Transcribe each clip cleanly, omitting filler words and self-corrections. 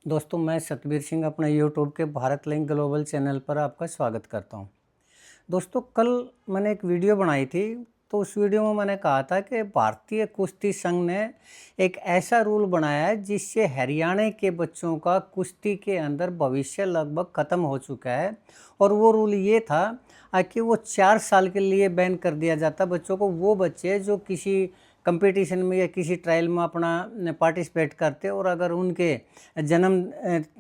दोस्तों, मैं सतबीर सिंह अपने यूट्यूब के भारत लिंक ग्लोबल चैनल पर आपका स्वागत करता हूं। दोस्तों, कल मैंने एक वीडियो बनाई थी। तो उस वीडियो में मैंने कहा था कि भारतीय कुश्ती संघ ने एक ऐसा रूल बनाया है जिससे हरियाणा के बच्चों का कुश्ती के अंदर भविष्य लगभग ख़त्म हो चुका है। और वो रूल ये था कि वो 4 साल के लिए बैन कर दिया जाता बच्चों को। वो बच्चे जो किसी कंपटीशन में या किसी ट्रायल में अपना पार्टिसिपेट करते और अगर उनके जन्म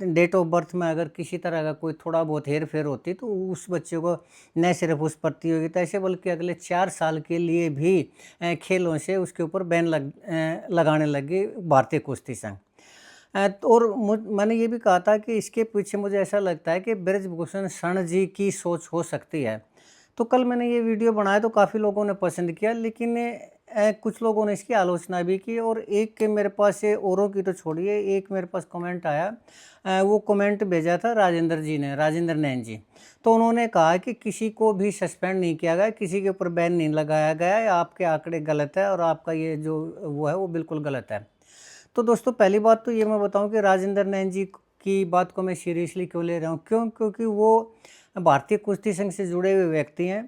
डेट ऑफ बर्थ में अगर किसी तरह का कोई थोड़ा बहुत हेर फेर होती तो उस बच्चे को न सिर्फ उस प्रतियोगिता से बल्कि अगले 4 साल के लिए भी खेलों से उसके ऊपर बैन लगाने लगे भारतीय कुश्ती संघ। और मैंने ये भी कहा था कि इसके पीछे मुझे ऐसा लगता है कि ब्रजभूषण शरण जी की सोच हो सकती है। तो कल मैंने ये वीडियो बनाया तो काफ़ी लोगों ने पसंद किया, लेकिन कुछ लोगों ने इसकी आलोचना भी की। और एक के मेरे पास औरों की तो छोड़िए, एक मेरे पास कमेंट आया। वो कमेंट भेजा था राजेंद्र जी ने, राजेंद्र नैन जी। तो उन्होंने कहा कि किसी को भी सस्पेंड नहीं किया गया, किसी के ऊपर बैन नहीं लगाया गया, आपके आंकड़े गलत है और आपका ये जो वो है वो बिल्कुल गलत है। तो दोस्तों, पहली बात तो ये मैं बताऊं कि राजेंद्र नैन जी की बात को मैं सीरियसली क्यों ले रहा हूँ, क्योंकि वो भारतीय कुश्ती संघ से जुड़े हुए व्यक्ति हैं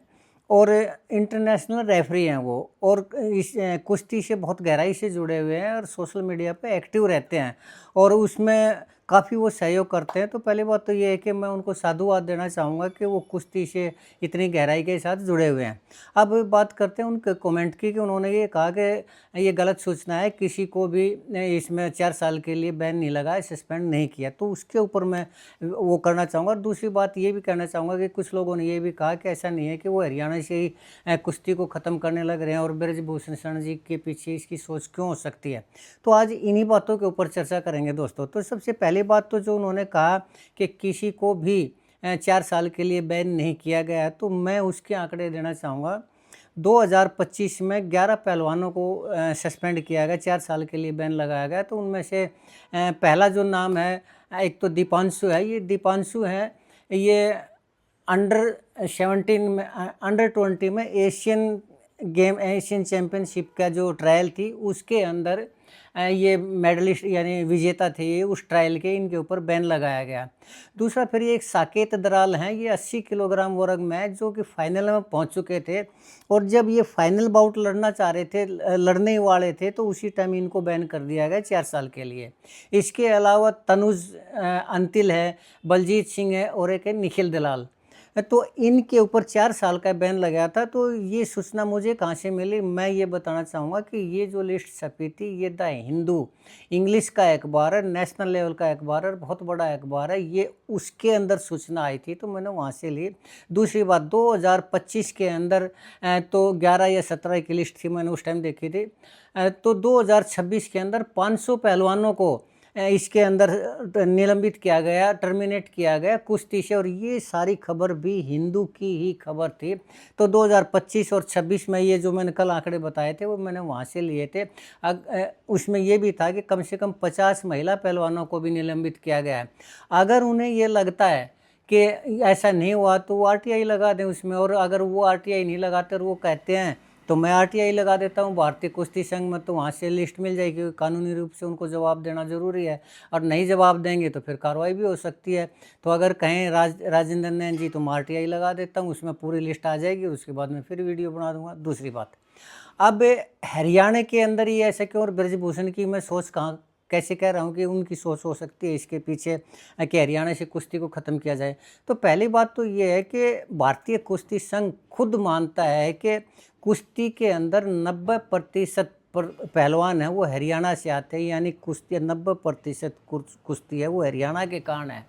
और इंटरनेशनल रेफरी हैं वो। और इस कुश्ती से बहुत गहराई से जुड़े हुए हैं और सोशल मीडिया पे एक्टिव रहते हैं और उसमें काफ़ी वो सहयोग करते हैं। तो पहली बात तो ये है कि मैं उनको साधुवाद देना चाहूँगा कि वो कुश्ती से इतनी गहराई के साथ जुड़े हुए हैं। अब बात करते हैं उनके कमेंट की कि उन्होंने ये कहा कि ये गलत सूचना है, किसी को भी इसमें 4 साल के लिए बैन नहीं लगा, सस्पेंड नहीं किया। तो उसके ऊपर मैं वो करना चाहूँगा। और दूसरी बात ये भी कहना चाहूँगा कि कुछ लोगों ने ये भी कहा कि ऐसा नहीं है कि वो हरियाणा से ही कुश्ती को ख़त्म करने लग रहे हैं और ब्रजभूषण शरण जी के पीछे इसकी सोच क्यों हो सकती है। तो आज इन्हीं बातों के ऊपर चर्चा करेंगे दोस्तों। तो सबसे पहली बात तो जो उन्होंने कहा कि किसी को भी 4 साल के लिए बैन नहीं किया गया है, तो मैं उसके आंकड़े देना चाहूँगा। 2025 में 11 पहलवानों को सस्पेंड किया गया, 4 साल के लिए बैन लगाया गया। तो उनमें से पहला जो नाम है, एक तो दीपांशु है। ये दीपांशु है, ये अंडर 17 में अंडर 20 में एशियन चैम्पियनशिप का जो ट्रायल थी उसके अंदर ये मेडलिस्ट यानी विजेता थे। ये उस ट्रायल के इनके ऊपर बैन लगाया गया। दूसरा फिर ये एक साकेत दराल हैं, ये 80 किलोग्राम वर्ग में जो कि फाइनल में पहुंच चुके थे। और जब ये फाइनल बाउट लड़ना चाह रहे थे, लड़ने वाले थे, तो उसी टाइम इनको बैन कर दिया गया 4 साल के लिए। इसके अलावा तनुज अंतिल है, बलजीत सिंह है और एक है निखिल दलाल। तो इनके ऊपर 4 साल का बैन लगा था। तो ये सूचना मुझे कहाँ से मिली, मैं ये बताना चाहूँगा कि ये जो लिस्ट छपी थी ये द हिंदू इंग्लिश का अखबार है, नेशनल लेवल का अखबार है, बहुत बड़ा अखबार है। ये उसके अंदर सूचना आई थी तो मैंने वहाँ से ली। दूसरी बात, 2025 के अंदर तो 11 या 17 की लिस्ट थी, मैंने उस टाइम देखी थी। तो 2026 के अंदर 500 पहलवानों को इसके अंदर निलंबित किया गया, टर्मिनेट किया गया कुश्ती से। और ये सारी खबर भी हिंदू की ही खबर थी। तो 2025 और 26 में ये जो मैंने कल आंकड़े बताए थे वो मैंने वहाँ से लिए थे। उसमें ये भी था कि कम से कम 50 महिला पहलवानों को भी निलंबित किया गया है। अगर उन्हें ये लगता है कि ऐसा नहीं हुआ तो वो आरटीआई लगा दें उसमें। और अगर वो आरटीआई नहीं लगाते और वो कहते हैं तो मैं आरटीआई लगा देता हूँ भारतीय कुश्ती संघ में, तो वहाँ से लिस्ट मिल जाएगी। कानूनी रूप से उनको जवाब देना जरूरी है और नहीं जवाब देंगे तो फिर कार्रवाई भी हो सकती है। तो अगर कहें राजेंद्र नैन जी तो मैं आरटीआई लगा देता हूँ, उसमें पूरी लिस्ट आ जाएगी, उसके बाद मैं फिर वीडियो बना दूंगा। दूसरी बात, अब हरियाणा के अंदर ही ऐसे क्यों, और ब्रजभूषण की मैं सोच कहाँ कैसे कह रहा हूँ कि उनकी सोच हो सकती है इसके पीछे कि हरियाणा से कुश्ती को ख़त्म किया जाए। तो पहली बात तो ये है कि भारतीय कुश्ती संघ खुद मानता है कि कुश्ती के अंदर 90% पहलवान है वो हरियाणा से आते हैं, यानी कुश्ती 90% कुश्ती है वो हरियाणा के कारण है।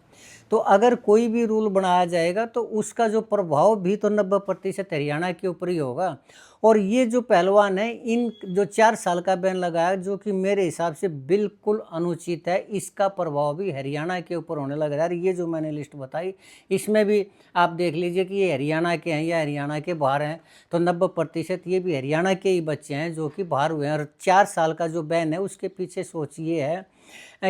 तो अगर कोई भी रूल बनाया जाएगा तो उसका जो प्रभाव भी तो 90% हरियाणा के ऊपर ही होगा। और ये जो पहलवान है, इन जो 4 साल का बैन लगाया जो कि मेरे हिसाब से बिल्कुल अनुचित है, इसका प्रभाव भी हरियाणा के ऊपर होने लग रहा है। ये जो मैंने लिस्ट बताई इसमें भी आप देख लीजिए कि ये हरियाणा के हैं या हरियाणा के बाहर हैं। तो 90% ये भी हरियाणा के ही बच्चे हैं जो कि बाहर हुए हैं। और 4 साल का जो बैन है उसके पीछे सोच ये है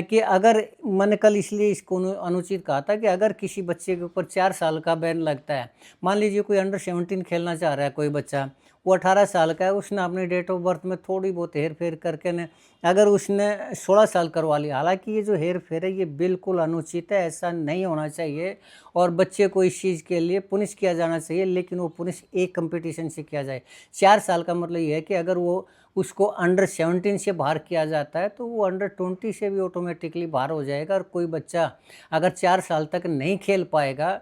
कि अगर मैंने कल इसलिए इसको अनुचित कहा था कि अगर किसी बच्चे के ऊपर 4 साल का बैन लगता है, मान लीजिए कोई अंडर 17 खेलना चाह रहा है कोई बच्चा, वो 18 साल का है, उसने अपनी डेट ऑफ बर्थ में थोड़ी बहुत हेर फेर करके ने अगर उसने 16 साल करवा लिया, हालांकि ये जो हेर फेर है ये बिल्कुल अनुचित है, ऐसा नहीं होना चाहिए और बच्चे को इस चीज़ के लिए पुनिश किया जाना चाहिए, लेकिन वो पुनिश एक कंपटीशन से किया जाए। 4 साल का मतलब ये है कि अगर वो उसको अंडर 17 से बाहर किया जाता है तो वो अंडर 20 से भी ऑटोमेटिकली बाहर हो जाएगा। और कोई बच्चा अगर 4 साल तक नहीं खेल पाएगा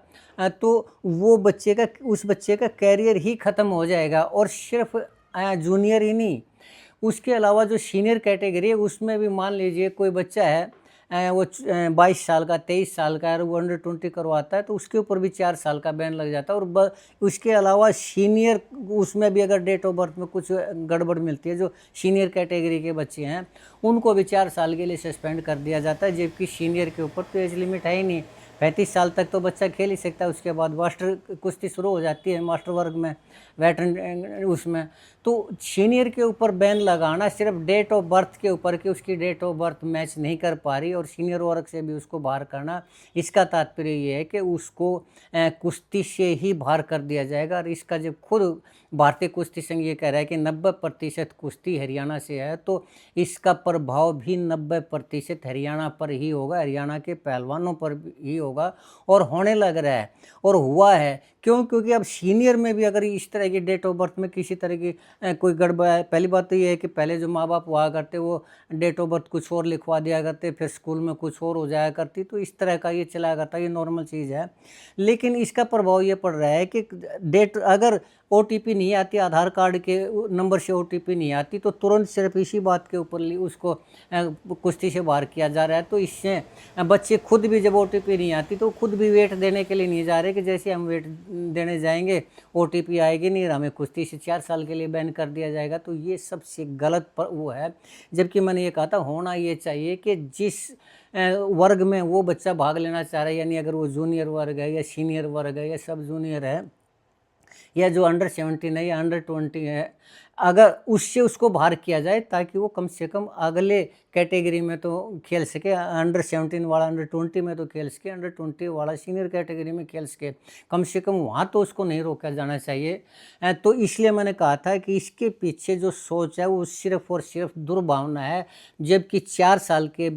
तो वो उस बच्चे का कैरियर ही ख़त्म हो जाएगा। और सिर्फ जूनियर ही नहीं, उसके अलावा जो सीनियर कैटेगरी है उसमें भी मान लीजिए कोई बच्चा है वो 22 साल का 23 साल का है, वो अंडर 20 करवाता है तो उसके ऊपर भी 4 साल का बैन लग जाता है। और उसके अलावा सीनियर, उसमें भी अगर डेट ऑफ बर्थ में कुछ गड़बड़ मिलती है, जो सीनियर कैटेगरी के बच्चे हैं उनको भी 4 साल के लिए सस्पेंड कर दिया जाता है, जबकि सीनियर के ऊपर तो एज लिमिट है ही नहीं। 35 साल तक तो बच्चा खेल ही सकता है, उसके बाद मास्टर कुश्ती शुरू हो जाती है मास्टर वर्ग में, वेटरन उसमें। तो सीनियर के ऊपर बैन लगाना सिर्फ डेट ऑफ बर्थ के ऊपर कि उसकी डेट ऑफ बर्थ मैच नहीं कर पा रही और सीनियर वर्ग से भी उसको बाहर करना, इसका तात्पर्य ये है कि उसको कुश्ती से ही बाहर कर दिया जाएगा। और इसका जब खुद भारतीय कुश्ती संघ ये कह रहा है कि 90% कुश्ती हरियाणा से है, तो इसका प्रभाव भी 90% हरियाणा पर ही होगा, हरियाणा के पहलवानों पर ही होगा और होने लग रहा है और हुआ है। क्यों? क्योंकि अब सीनियर में भी अगर इस तरह की डेट ऑफ बर्थ में किसी तरह की कोई गड़बड़ है, पहली बात तो ये है कि पहले जो माँ बाप हुआ करते वो डेट ऑफ बर्थ कुछ और लिखवा दिया करते, फिर स्कूल में कुछ और हो जाया करती, तो इस तरह का ये चला करता, ये नॉर्मल चीज़ है। लेकिन इसका प्रभाव ये पड़ रहा है कि डेट अगर OTP नहीं आती, आधार कार्ड के नंबर से OTP नहीं आती, तो तुरंत सिर्फ इसी बात के ऊपर उसको कुश्ती से बाहर किया जा रहा है। तो इससे बच्चे खुद भी जब OTP नहीं आती तो खुद भी वेट देने के लिए नहीं जा रहे कि जैसे हम वेट देने जाएंगे OTP आएगी नहीं और हमें कुश्ती से 4 साल के लिए बैन कर दिया जाएगा। तो ये सबसे गलत वो है। जबकि मैंने ये कहा था होना ये चाहिए कि जिस वर्ग में वो बच्चा भाग लेना चाह रहा है, यानी अगर वो जूनियर वर्ग है या सीनियर वर्ग है या सब जूनियर है या जो अंडर 17 है या अंडर 20 है, अगर उससे उसको बाहर किया जाए ताकि वो कम से कम अगले कैटेगरी में तो खेल सके। अंडर 17 वाला अंडर 20 में तो खेल सके, अंडर 20 वाला सीनियर कैटेगरी में खेल सके, कम से कम वहाँ तो उसको नहीं रोका जाना चाहिए। तो इसलिए मैंने कहा था कि इसके पीछे जो सोच है वो सिर्फ और सिर्फ दुर्भावना है। जबकि 4 साल के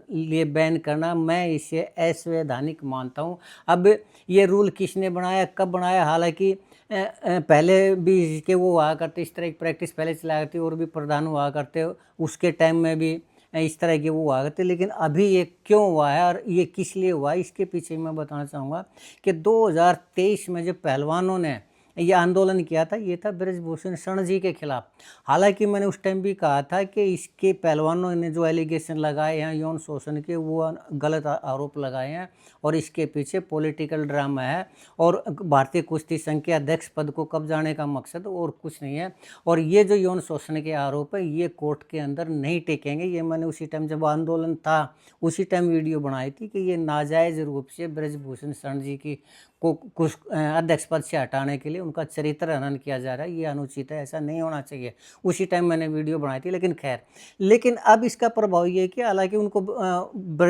लिए बैन करना, मैं इसे असंवैधानिक मानता हूँ। अब ये रूल किसने बनाया, कब बनाया? हालांकि पहले भी इसके वो हुआ करते, इस तरह की प्रैक्टिस पहले चलाया करती और भी प्रधान हुआ करते, उसके टाइम में भी इस तरह के वो हुआ करते। लेकिन अभी ये क्यों हुआ है और ये किस लिए हुआ है, इसके पीछे मैं बताना चाहूँगा कि 2023 में जो पहलवानों ने ये आंदोलन किया था, ये था ब्रजभूषण शरण जी के खिलाफ। हालांकि मैंने उस टाइम भी कहा था कि इसके पहलवानों ने जो एलिगेशन लगाए हैं यौन शोषण के, वो गलत आरोप लगाए हैं और इसके पीछे पॉलिटिकल ड्रामा है और भारतीय कुश्ती संघ के अध्यक्ष पद को कब्जाने का मकसद और कुछ नहीं है। और ये जो यौन शोषण के आरोप है ये कोर्ट के अंदर नहीं टिकेंगे। ये मैंने उसी टाइम जब आंदोलन था उसी टाइम वीडियो बनाई थी कि ये नाजायज़ रूप से ब्रजभूषण शरण जी की को कुछ अध्यक्ष पद से हटाने के लिए उनका चरित्र हनन किया जा रहा है, ये अनुचित है, ऐसा नहीं होना चाहिए। उसी टाइम मैंने वीडियो बनाई थी। लेकिन खैर, लेकिन अब इसका प्रभाव ये है कि हालांकि उनको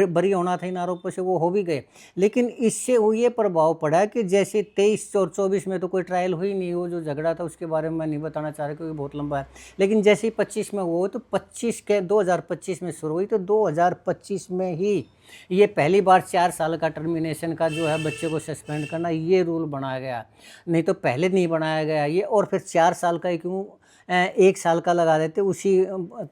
बरी होना था इन आरोपों से, वो हो भी गए, लेकिन इससे वो ये प्रभाव पड़ा कि जैसे 23 और 24 में तो कोई ट्रायल हुई नहीं, वो जो झगड़ा था उसके बारे में मैं नहीं बताना चाह रहा क्योंकि बहुत लंबा है। लेकिन जैसे ही 25 में वो तो 2025 में शुरू हुई, तो 2025 में ही ये पहली बार 4 साल का टर्मिनेशन का जो है बच्चे को सस्पेंड करना, ये रूल बनाया गया, नहीं तो पहले नहीं बनाया गया ये। और फिर 4 साल का क्यों 1 साल का लगा देते, उसी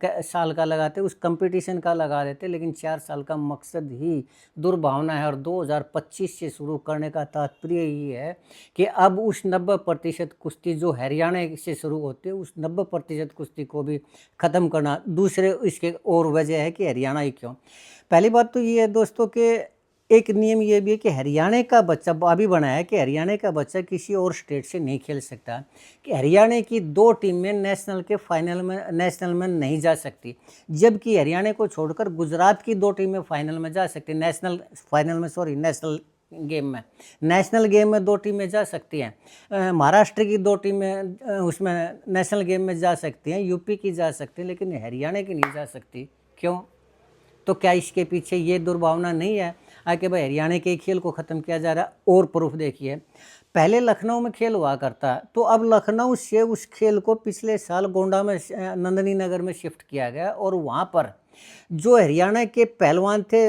साल का लगाते, उस कंपटीशन का लगा देते, लेकिन 4 साल का मकसद ही दुर्भावना है। और 2025 से शुरू करने का तात्पर्य ये है कि अब उस 90% कुश्ती जो हरियाणा से शुरू होती है उस 90% कुश्ती को भी ख़त्म करना। दूसरे इसके और वजह है कि हरियाणा ही क्यों। पहली बात तो ये है दोस्तों कि एक नियम ये भी है कि हरियाणा का बच्चा अभी बनाया है कि हरियाणा का बच्चा किसी और स्टेट से नहीं खेल सकता, कि हरियाणा की 2 टीमें नेशनल के फाइनल में नहीं जा सकती, जबकि हरियाणा को छोड़कर गुजरात की 2 टीमें फाइनल में जा सकती, नेशनल गेम में 2 टीमें जा सकती हैं। महाराष्ट्र की 2 टीमें उसमें नेशनल गेम में जा सकती हैं, यूपी की जा सकती हैं, लेकिन हरियाणा की नहीं जा सकती। क्यों? तो क्या इसके पीछे ये दुर्भावना नहीं है कि भाई हरियाणा के खेल को ख़त्म किया जा रहा है? और प्रूफ देखिए, पहले लखनऊ में खेल हुआ करता, तो अब लखनऊ से उस खेल को पिछले साल गोंडा में नंदनी नगर में शिफ्ट किया गया, और वहाँ पर जो हरियाणा के पहलवान थे,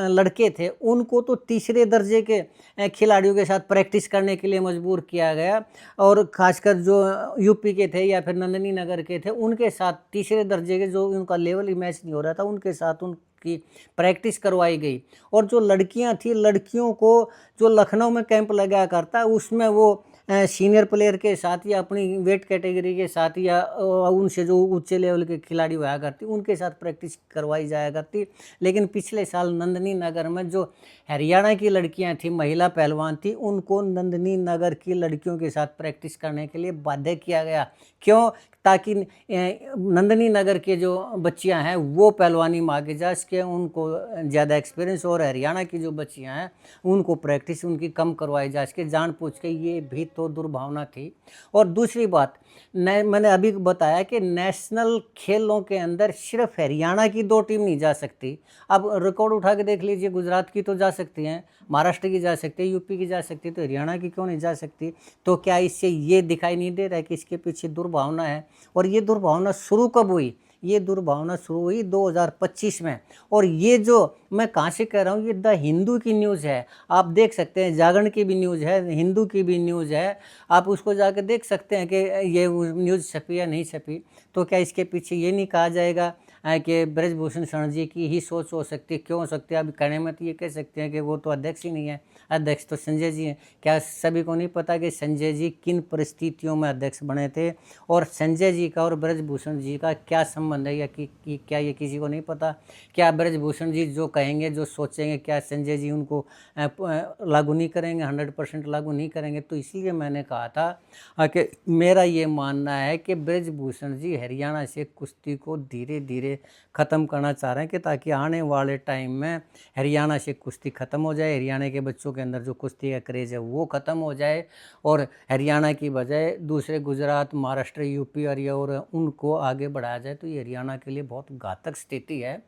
लड़के थे, उनको तो तीसरे दर्जे के खिलाड़ियों के साथ प्रैक्टिस करने के लिए मजबूर किया गया, और खासकर जो यूपी के थे या फिर नंदनी नगर के थे, उनके साथ तीसरे दर्जे के जो उनका लेवल ही मैच नहीं हो रहा था, उनके साथ की प्रैक्टिस करवाई गई। और जो लड़कियां थी, लड़कियों को जो लखनऊ में कैंप लगाया करता, उसमें वो सीनियर प्लेयर के साथ या अपनी वेट कैटेगरी के साथ या उनसे जो ऊंचे लेवल के खिलाड़ी हुआ करती, उनके साथ प्रैक्टिस करवाई जाया करती। लेकिन पिछले साल नंदनी नगर में जो हरियाणा की लड़कियां थी, महिला पहलवान थी, उनको नंदनी नगर की लड़कियों के साथ प्रैक्टिस करने के लिए बाध्य किया गया। क्यों? ताकि नंदनी नगर के जो बच्चियां हैं वो पहलवानी में आगे जा सके, उनको ज़्यादा एक्सपीरियंस, और हरियाणा की जो बच्चियां हैं उनको प्रैक्टिस उनकी कम करवाई जा सके, जान पूछ के। ये भी तो दुर्भावना थी। और दूसरी बात, मैंने अभी बताया कि नेशनल खेलों के अंदर सिर्फ हरियाणा की 2 टीम नहीं जा सकती। अब रिकॉर्ड उठा के देख लीजिए, गुजरात की तो जा सकती हैं, महाराष्ट्र की जा सकती है, यूपी की जा सकती है, तो हरियाणा की क्यों नहीं जा सकती? तो क्या इससे ये दिखाई नहीं दे रहा है कि इसके पीछे दुर्भावना है? और ये दुर्भावना शुरू कब हुई? ये दुर्भावना शुरू हुई 2025 में। और ये जो मैं कहाँ से कह रहा हूँ, ये द हिंदू की न्यूज़ है। आप देख सकते हैं, जागरण की भी न्यूज़ है, हिंदू की भी न्यूज़ है। आप उसको जाकर देख सकते हैं कि ये न्यूज़ छपी या नहीं छपी। तो क्या इसके पीछे ये नहीं कहा जाएगा कि ब्रजभूषण शरण जी की ही सोच हो सकती है? क्यों हो सकती है? अब कहने में तो ये कह सकते हैं कि वो तो अध्यक्ष ही नहीं है, अध्यक्ष तो संजय जी हैं। क्या सभी को नहीं पता कि संजय जी किन परिस्थितियों में अध्यक्ष बने थे, और संजय जी का और ब्रजभूषण जी का क्या संबंध है, या क्या ये किसी को नहीं पता? क्या ब्रजभूषण जी जो कहेंगे, जो सोचेंगे, क्या संजय जी उनको लागू नहीं करेंगे, 100% लागू नहीं करेंगे? तो इसीलिए मैंने कहा था कि मेरा ये मानना है कि ब्रजभूषण जी हरियाणा से कुश्ती को धीरे धीरे ख़त्म करना चाह रहे हैं, कि ताकि आने वाले टाइम में हरियाणा से कुश्ती ख़त्म हो जाए, हरियाणा के बच्चों के अंदर जो कुश्ती का क्रेज़ है वो ख़त्म हो जाए, और हरियाणा की बजाय दूसरे गुजरात, महाराष्ट्र, यूपी और उनको आगे बढ़ाया जाए। तो ये हरियाणा के लिए बहुत घातक स्थिति है।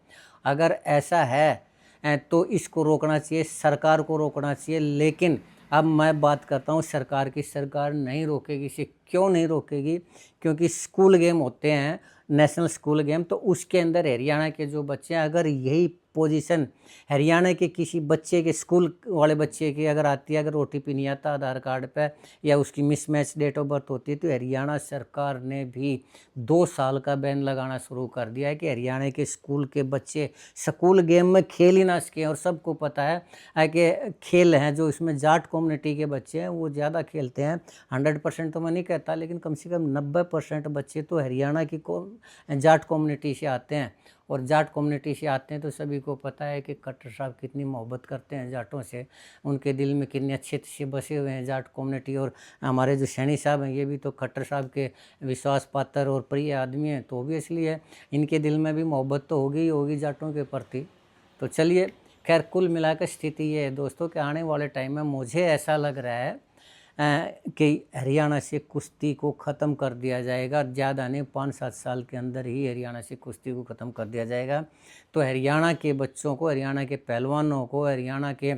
अगर ऐसा है तो इसको रोकना चाहिए, सरकार को रोकना चाहिए। लेकिन अब मैं बात करता हूँ सरकार की। सरकार नहीं रोकेगी। इसे क्यों नहीं रोकेगी? क्योंकि स्कूल गेम होते हैं, नेशनल स्कूल गेम, तो उसके अंदर हरियाणा के जो बच्चे हैं, अगर यही पोजीशन हरियाणा के किसी बच्चे के, स्कूल वाले बच्चे की अगर आती है, अगर OTP नहीं आता आधार कार्ड पे, या उसकी मिसमैच डेट ऑफ बर्थ होती है, तो हरियाणा सरकार ने भी 2 साल का बैन लगाना शुरू कर दिया है कि हरियाणा के स्कूल के बच्चे स्कूल गेम में खेल ही ना सकें। और सबको पता है कि खेल हैं जो इसमें जाट कम्युनिटी के बच्चे हैं वो ज़्यादा खेलते हैं। 100% तो मैं नहीं कहता, लेकिन कम से कम 90% बच्चे तो हरियाणा की जाट कम्युनिटी से आते हैं। और जाट कम्युनिटी से आते हैं तो सभी को पता है कि खट्टर साहब कितनी मोहब्बत करते हैं जाटों से, उनके दिल में कितने अच्छे से बसे हुए हैं जाट कम्युनिटी। और हमारे जो सैनी साहब हैं, ये भी तो खट्टर साहब के विश्वास पात्र और प्रिय आदमी हैं, तो भी इसलिए इनके दिल में भी मोहब्बत तो होगी ही होगी जाटों के प्रति। तो चलिए, खैर कुल मिलाकर स्थिति ये है दोस्तों कि आने वाले टाइम में मुझे ऐसा लग रहा है कि हरियाणा से कुश्ती को ख़त्म कर दिया जाएगा। ज़्यादा नहीं, 5-7 साल के अंदर ही हरियाणा से कुश्ती को ख़त्म कर दिया जाएगा। तो हरियाणा के बच्चों को, हरियाणा के पहलवानों को, हरियाणा के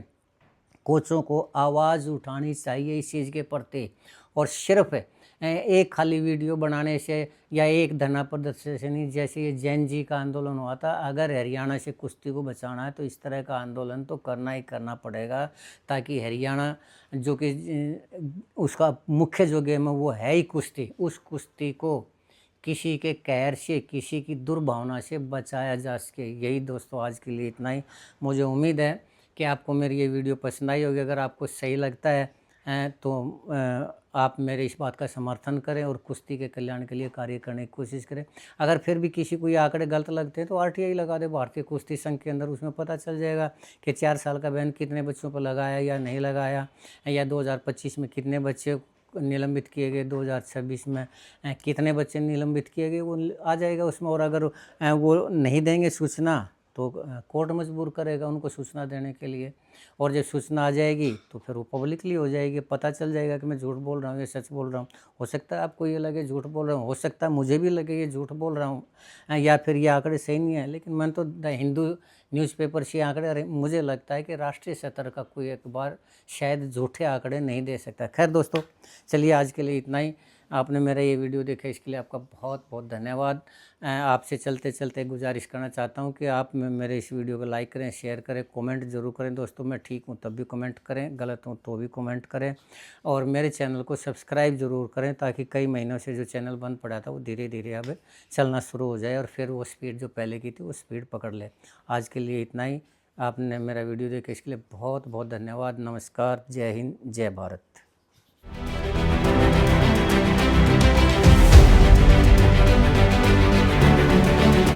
कोचों को आवाज़ उठानी चाहिए इस चीज़ के प्रति। और सिर्फ एक खाली वीडियो बनाने से या एक धरना प्रदर्शन से नहीं, जैसे ये जैन जी का आंदोलन हुआ था, अगर हरियाणा से कुश्ती को बचाना है तो इस तरह का आंदोलन तो करना ही करना पड़ेगा, ताकि हरियाणा जो कि उसका मुख्य जो गेम है वो है ही कुश्ती, उस कुश्ती को किसी के कहर से, किसी की दुर्भावना से बचाया जा सके। यही दोस्तों आज के लिए इतना ही। मुझे उम्मीद है कि आपको मेरी ये वीडियो पसंद आई होगी। अगर आपको सही लगता है तो आप मेरे इस बात का समर्थन करें और कुश्ती के कल्याण के लिए कार्य करने की कोशिश करें। अगर फिर भी किसी को ये आंकड़े गलत लगते हैं तो RTI लगा दे, भारतीय कुश्ती संघ के अंदर, उसमें पता चल जाएगा कि 4 साल का बैन कितने बच्चों पर लगाया या नहीं लगाया, या 2025 में कितने बच्चे निलंबित किए गए, 2026 में कितने बच्चे निलंबित किए गए, वो आ जाएगा उसमें। और अगर वो नहीं देंगे सूचना तो कोर्ट मजबूर करेगा उनको सूचना देने के लिए, और जब सूचना आ जाएगी तो फिर वो पब्लिकली हो जाएगी, पता चल जाएगा कि मैं झूठ बोल रहा हूँ या सच बोल रहा हूँ। हो सकता है आपको ये लगे झूठ बोल रहा हूँ, हो सकता है मुझे भी लगे ये झूठ बोल रहा हूँ, या फिर ये आंकड़े सही नहीं है, लेकिन मैंने तो द हिंदू न्यूज़पेपर से आंकड़े, अरे मुझे लगता है कि राष्ट्रीय स्तर का कोई अखबार शायद झूठे आंकड़े नहीं दे सकता। खैर दोस्तों, चलिए आज के लिए इतना ही। आपने मेरा ये वीडियो देखा इसके लिए आपका बहुत बहुत धन्यवाद। आपसे चलते चलते गुजारिश करना चाहता हूँ कि आप मेरे इस वीडियो को लाइक करें, शेयर करें, कमेंट ज़रूर करें दोस्तों। मैं ठीक हूँ तब भी कमेंट करें, गलत हूँ तो भी कमेंट करें, और मेरे चैनल को सब्सक्राइब ज़रूर करें, ताकि कई महीनों से जो चैनल बंद पड़ा था वो धीरे धीरे अब चलना शुरू हो जाए और फिर वो स्पीड जो पहले की थी वो स्पीड पकड़ ले। आज के लिए इतना ही। आपने मेरा वीडियो देखा इसके लिए बहुत बहुत धन्यवाद। नमस्कार, जय हिंद, जय भारत।